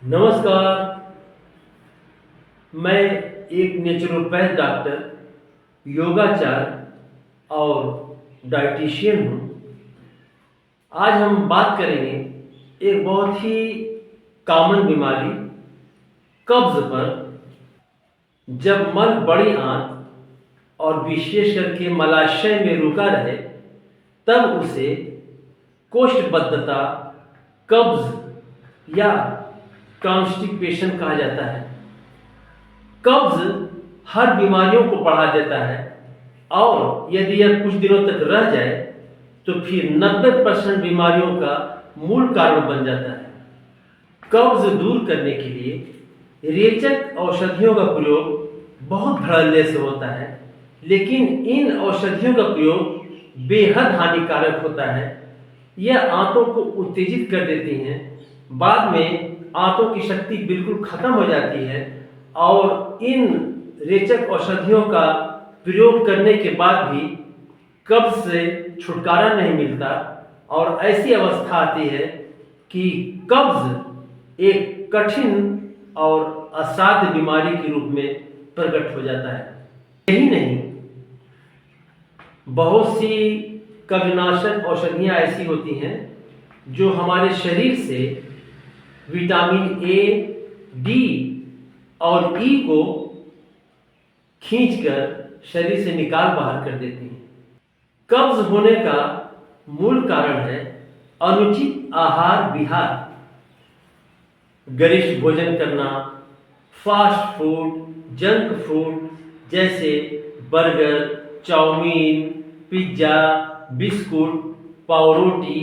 नमस्कार। मैं एक नेचुरोपैथ डॉक्टर, योगाचार्य और डाइटिशियन हूँ। आज हम बात करेंगे एक बहुत ही कॉमन बीमारी कब्ज़ पर। जब मल बड़ी आंत और विशेष करके मलाशय में रुका रहे तब उसे कोष्ठबद्धता, कब्ज़ या कॉन्स्टिपेशन कहा जाता है। कब्ज़ हर बीमारियों को बढ़ा देता है और यदि यह कुछ दिनों तक रह जाए तो फिर 90% बीमारियों का मूल कारण बन जाता है। कब्ज़ दूर करने के लिए रेचक औषधियों का प्रयोग बहुत धड़ल्ले से होता है, लेकिन इन औषधियों का प्रयोग बेहद हानिकारक होता है। यह आंतों को उत्तेजित कर देती हैं, बाद में आंतों की शक्ति बिल्कुल खत्म हो जाती है और इन रेचक औषधियों का प्रयोग करने के बाद भी कब्ज़ से छुटकारा नहीं मिलता और ऐसी अवस्था आती है कि कब्ज़ एक कठिन और असाध्य बीमारी के रूप में प्रकट हो जाता है। यही नहीं, बहुत सी कब्ज़नाशक औषधियाँ ऐसी होती हैं जो हमारे शरीर से विटामिन ए, डी और ई को खींचकर शरीर से निकाल बाहर कर देती हैं। कब्ज़ होने का मूल कारण है अनुचित आहार विहार। गरिष्ठ भोजन करना, फास्ट फूड, जंक फूड जैसे बर्गर, चाउमीन, पिज्ज़ा, बिस्कुट, पावरोटी,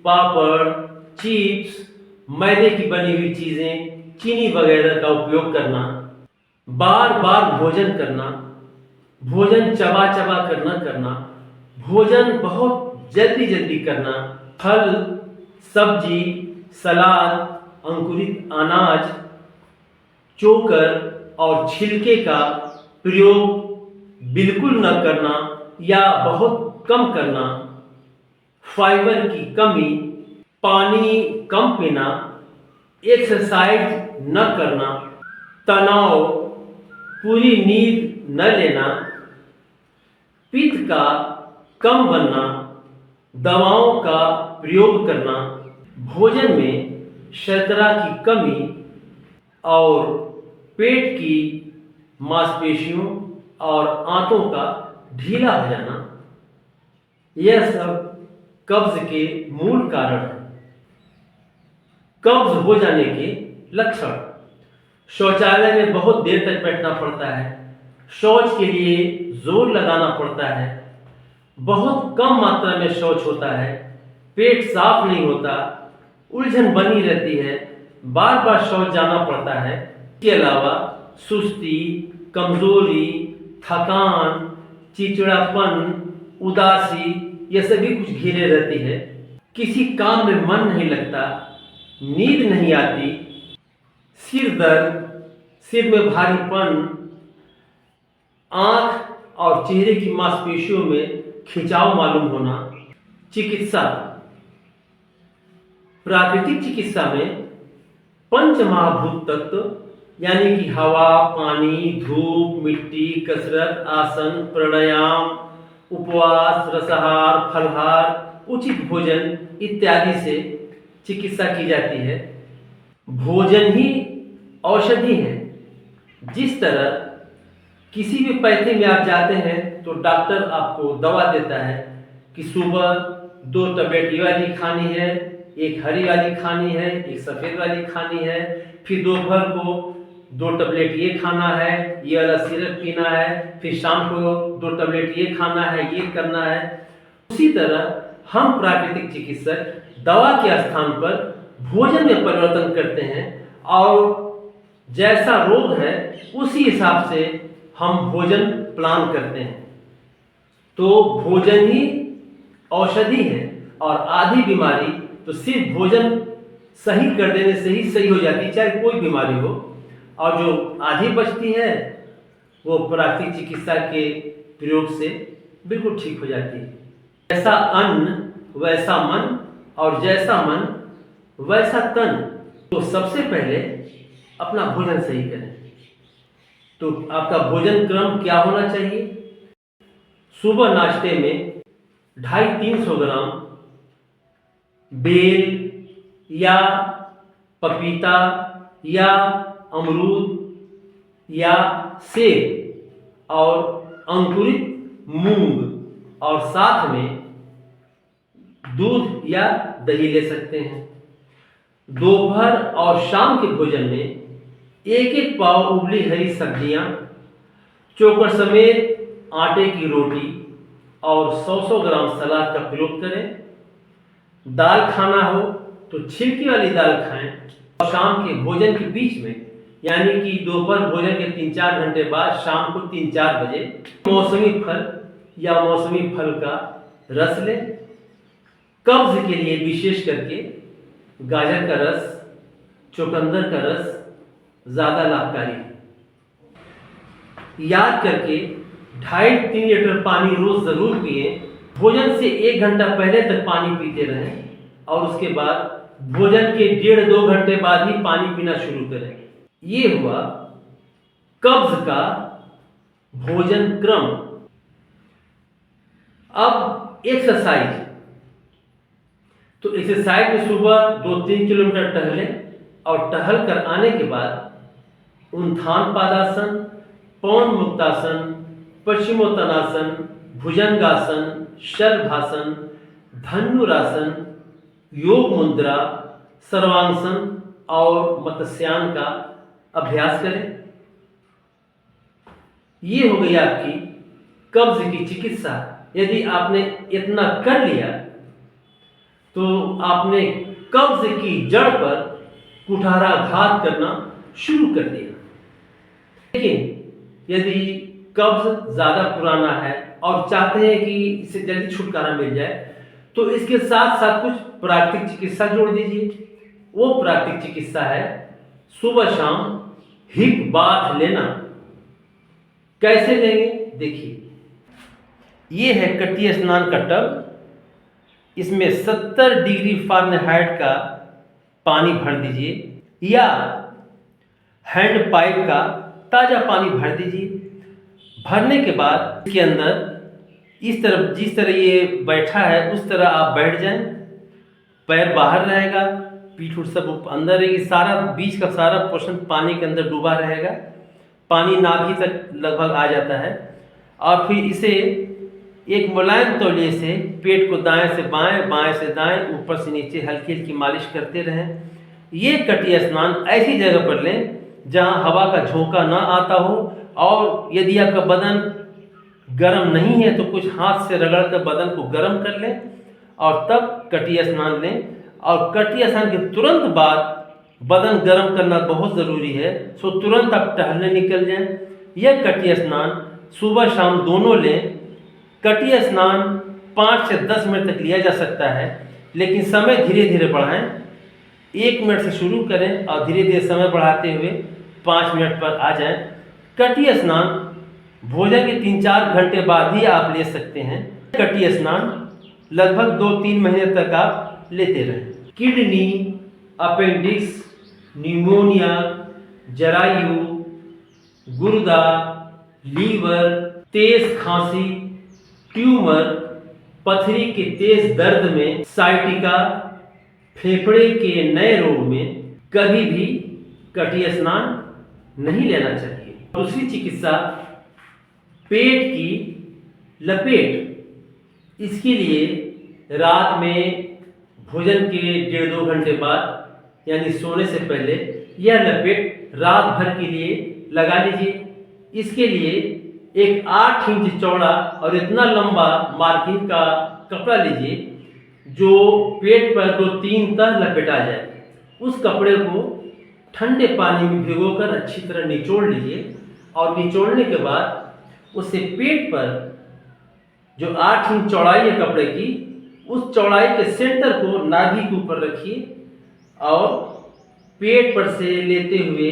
पापड़, चिप्स, मैदे की बनी हुई चीज़ें, चीनी वगैरह का उपयोग करना, बार बार भोजन करना, भोजन चबा चबा कर न करना, भोजन बहुत जल्दी जल्दी करना, फल, सब्जी, सलाद, अंकुरित अनाज, चोकर और छिलके का प्रयोग बिल्कुल न करना या बहुत कम करना, फाइबर की कमी, पानी कम पीना, एक्सरसाइज न करना, तनाव, पूरी नींद न लेना, पित्त का कम बनना, दवाओं का प्रयोग करना, भोजन में शर्करा की कमी और पेट की मांसपेशियों और आंतों का ढीला हो जाना, यह सब कब्ज़ के मूल कारण हैं। कब्ज़ हो जाने के लक्षण: शौचालय में बहुत देर तक बैठना पड़ता है, शौच के लिए जोर लगाना पड़ता है, बहुत कम मात्रा में शौच होता है, पेट साफ नहीं होता, उलझन बनी रहती है, बार बार शौच जाना पड़ता है। इसके अलावा सुस्ती, कमजोरी, थकान, चिड़चिड़ापन, उदासी ये सभी कुछ घिरे रहती है। किसी काम में मन नहीं लगता, नींद नहीं आती, सिर दर्द, सिर में भारीपन, आंख और चेहरे की मांसपेशियों में खिंचाव मालूम होना। चिकित्सा: प्राकृतिक चिकित्सा में पंच महाभूत तत्व यानी कि हवा, पानी, धूप, मिट्टी, कसरत, आसन, प्राणायाम, उपवास, रसाहार, फलाहार, उचित भोजन इत्यादि से चिकित्सा की जाती है। भोजन ही औषधि है। जिस तरह किसी भी पैथी में आप जाते हैं तो डॉक्टर आपको दवा देता है कि सुबह 2 टैबलेट ये वाली खानी है, एक हरी वाली खानी है, एक सफ़ेद वाली खानी है, फिर दोपहर को 2 टैबलेट ये खाना है, ये वाला सिरप पीना है, फिर शाम को 2 टैबलेट ये खाना है, ये करना है। उसी तरह हम प्राकृतिक चिकित्सक दवा के स्थान पर भोजन में परिवर्तन करते हैं और जैसा रोग है उसी हिसाब से हम भोजन प्लान करते हैं। तो भोजन ही औषधि है और आधी बीमारी तो सिर्फ भोजन सही कर देने से ही सही हो जाती है, चाहे कोई बीमारी हो, और जो आधी बचती है वो प्राकृतिक चिकित्सा के प्रयोग से बिल्कुल ठीक हो जाती है। जैसा अन्न वैसा मन और जैसा मन वैसा तन। तो सबसे पहले अपना भोजन सही करें। तो आपका भोजन क्रम क्या होना चाहिए? सुबह नाश्ते में 250-300 ग्राम बेल या पपीता या अमरूद या सेब और अंकुरित मूंग और साथ में दूध या दही ले सकते हैं। दोपहर और शाम के भोजन में 1-1 पाव उबली हरी सब्जियां, चोकर समेत आटे की रोटी और 100-100 ग्राम सलाद का प्रयोग करें। दाल खाना हो तो छिलकी वाली दाल खाएं और शाम के भोजन के बीच में यानी कि दोपहर भोजन के 3-4 घंटे बाद शाम को 3-4 बजे मौसमी फल या मौसमी फल का रस लें। कब्ज के लिए विशेष करके गाजर का रस, चुकंदर का रस ज़्यादा लाभकारी है। याद करके 2.5-3 लीटर पानी रोज ज़रूर पिए। भोजन से 1 घंटा पहले तक पानी पीते रहें और उसके बाद भोजन के 1.5-2 घंटे बाद ही पानी पीना शुरू करें। ये हुआ कब्ज का भोजन क्रम। अब एक्सरसाइज। तो एक्सरसाइज में सुबह 2-3 किलोमीटर टहलें और टहल कर आने के बाद उत्थान पादासन, पवन मुक्तासन, पश्चिमोत्तानासन, भुजंगासन, शलभासन, धनुरासन, योग मुद्रा, सर्वांगसन और मत्स्यान का अभ्यास करें। ये हो गई आपकी कब्ज की चिकित्सा। यदि आपने इतना कर लिया तो आपने कब्ज की जड़ पर कुठाराघात करना शुरू कर दिया। लेकिन यदि कब्ज ज़्यादा पुराना है और चाहते हैं कि इससे जल्दी छुटकारा मिल जाए तो इसके साथ साथ कुछ प्राकृतिक चिकित्सा जोड़ दीजिए। वो प्राकृतिक चिकित्सा है सुबह शाम हिक बाथ लेना। कैसे लेंगे देखिए, ये है कटिया स्नान का टब। इसमें 70 डिग्री फ़ारेनहाइट का पानी भर दीजिए या हैंड पाइप का ताज़ा पानी भर दीजिए। भरने के बाद इसके अंदर इस तरफ जिस तरह ये बैठा है उस तरह आप बैठ जाएं। पैर बाहर रहेगा, पीठ उठ सब अंदर रहेगी, सारा बीच का सारा पोर्शन पानी के अंदर डूबा रहेगा। पानी नाभि तक लगभग आ जाता है और फिर इसे एक मुलायम तौलिए से पेट को दाएं से बाएं, बाएं से दाएं, ऊपर से नीचे हल्की हल्की मालिश करते रहें। ये कटिया स्नान ऐसी जगह पर लें जहां हवा का झोंका ना आता हो और यदि आपका बदन गर्म नहीं है तो कुछ हाथ से रगड़ कर बदन को गर्म कर लें और तब कटिया स्नान लें। और कटिया स्नान के तुरंत बाद बदन गर्म करना बहुत ज़रूरी है, सो तुरंत आप टहलने निकल जाएं। यह कटिया स्नान सुबह शाम दोनों लें। कटिया स्नान 5 से 10 मिनट तक लिया जा सकता है, लेकिन समय धीरे धीरे बढ़ाएं। 1 मिनट से शुरू करें और धीरे धीरे समय बढ़ाते हुए 5 मिनट पर आ जाएं। कटिया स्नान भोजन के 3-4 घंटे बाद ही आप ले सकते हैं। कटिया स्नान लगभग 2-3 महीने तक आप लेते रहें। किडनी, अपेंडिक्स, न्यूमोनिया, जरायु, गुर्दा, लीवर, तेज खांसी, ट्यूमर, पथरी के तेज दर्द में, साइटिका, फेफड़े के नए रोग में कभी भी कटिया स्नान नहीं लेना चाहिए। दूसरी चिकित्सा पेट की लपेट। इसके लिए रात में भोजन के 1.5-2 घंटे बाद यानी सोने से पहले यह लपेट रात भर के लिए लगा लीजिए। इसके लिए एक 8 इंच चौड़ा और इतना लंबा मार्किंग का कपड़ा लीजिए जो पेट पर 2-3 तह लपेटा जाए। उस कपड़े को ठंडे पानी में भिगोकर अच्छी तरह निचोड़ लीजिए और निचोड़ने के बाद उसे पेट पर जो 8 इंच चौड़ाई है कपड़े की, उस चौड़ाई के सेंटर को नाभि के ऊपर रखिए और पेट पर से लेते हुए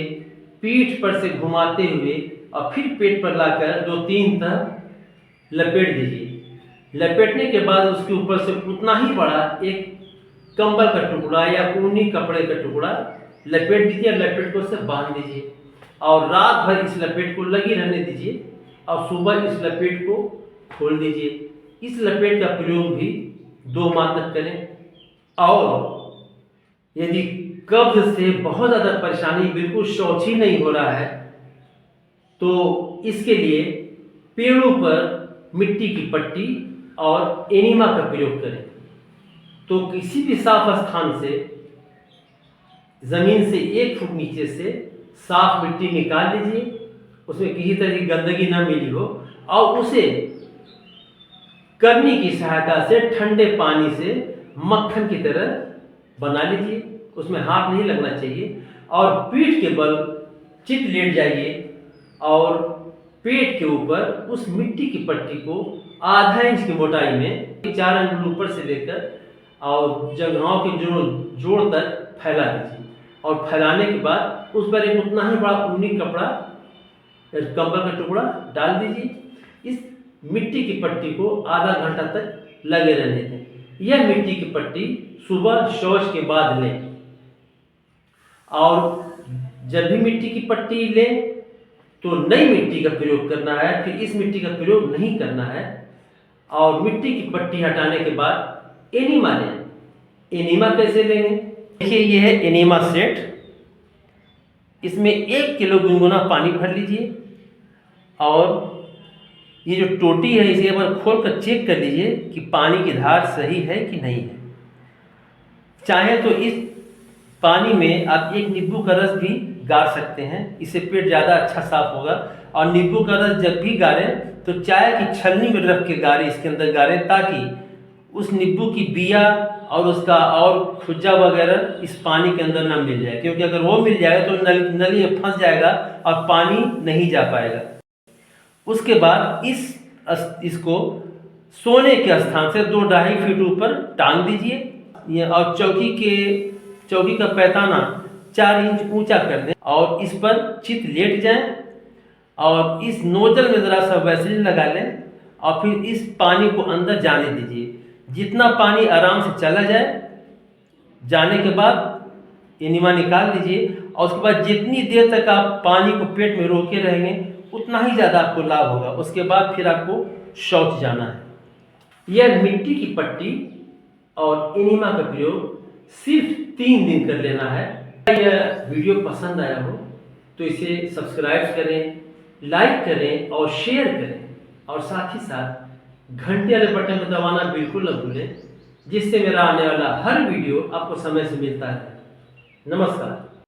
पीठ पर से घुमाते हुए और फिर पेट पर लाकर 2-3 तह लपेट दीजिए। लपेटने के बाद उसके ऊपर से उतना ही बड़ा एक कंबल का टुकड़ा या ऊनी कपड़े का टुकड़ा लपेट दीजिए और लपेट को उससे बांध दीजिए और रात भर इस लपेट को लगी रहने दीजिए और सुबह इस लपेट को खोल दीजिए। इस लपेट का प्रयोग भी 2 माह तक करें। और यदि कब्ज से बहुत ज़्यादा परेशानी, बिल्कुल शौच ही नहीं हो रहा है, तो इसके लिए पेड़ों पर मिट्टी की पट्टी और एनिमा का प्रयोग करें। तो किसी भी साफ स्थान से, जमीन से 1 फुट नीचे से साफ मिट्टी निकाल लीजिए, उसमें किसी तरह की गंदगी ना मिली हो, और उसे करनी की सहायता से ठंडे पानी से मक्खन की तरह बना लीजिए, उसमें हाथ नहीं लगना चाहिए। और पीठ के बल चित लेट जाइए और पेट के ऊपर उस मिट्टी की पट्टी को आधा इंच की मोटाई में 4 अंगुल ऊपर से लेकर और जगहों के जोड़ तक फैला दीजिए। और फैलाने के बाद उस पर एक उतना ही बड़ा ऊनी कपड़ा, कंबल का टुकड़ा डाल दीजिए। इस मिट्टी की पट्टी को आधा घंटा तक लगे रहने दें। यह मिट्टी की पट्टी सुबह शौच के बाद लें। और जब भी मिट्टी की पट्टी लें तो नई मिट्टी का प्रयोग करना है, फिर इस मिट्टी का प्रयोग नहीं करना है। और मिट्टी की पट्टी हटाने के बाद एनिमा लें। एनिमा कैसे लेंगे? देखिए, ये है एनिमा सेट। इसमें 1 किलो गुनगुना पानी भर लीजिए और ये जो टोटी है इसे एक बार खोल कर चेक कर लीजिए कि पानी की धार सही है कि नहीं है। चाहे तो इस पानी में आप 1 नींबू का रस भी गार सकते हैं, इससे पेट ज़्यादा अच्छा साफ होगा। और नींबू का रस जब भी गारें तो चाय की छलनी में रख के गारें, इसके अंदर गारें, ताकि उस नींबू की बिया और उसका और खुज्जा वगैरह इस पानी के अंदर ना मिल जाए, क्योंकि अगर वो मिल जाएगा तो नली में फंस जाएगा और पानी नहीं जा पाएगा। उसके बाद इसको सोने के स्थान से 2-2.5 फीट ऊपर टांग दीजिए और चौकी का पैताना 4 इंच ऊंचा कर दें और इस पर चित लेट जाएं और इस नोजल में ज़रा सा वैसलीन लगा लें और फिर इस पानी को अंदर जाने दीजिए। जितना पानी आराम से चला जाने के बाद एनिमा निकाल दीजिए और उसके बाद जितनी देर तक आप पानी को पेट में रोके रहेंगे उतना ही ज़्यादा आपको लाभ होगा। उसके बाद फिर आपको शौच जाना है। यह मिट्टी की पट्टी और एनिमा का प्रयोग सिर्फ 3 दिन कर लेना है। यह वीडियो पसंद आया हो तो इसे सब्सक्राइब करें, लाइक करें और शेयर करें, और साथ ही साथ घंटे वाले बटन को दबाना बिल्कुल न भूलें, जिससे मेरा आने वाला हर वीडियो आपको समय से मिलता है। नमस्कार।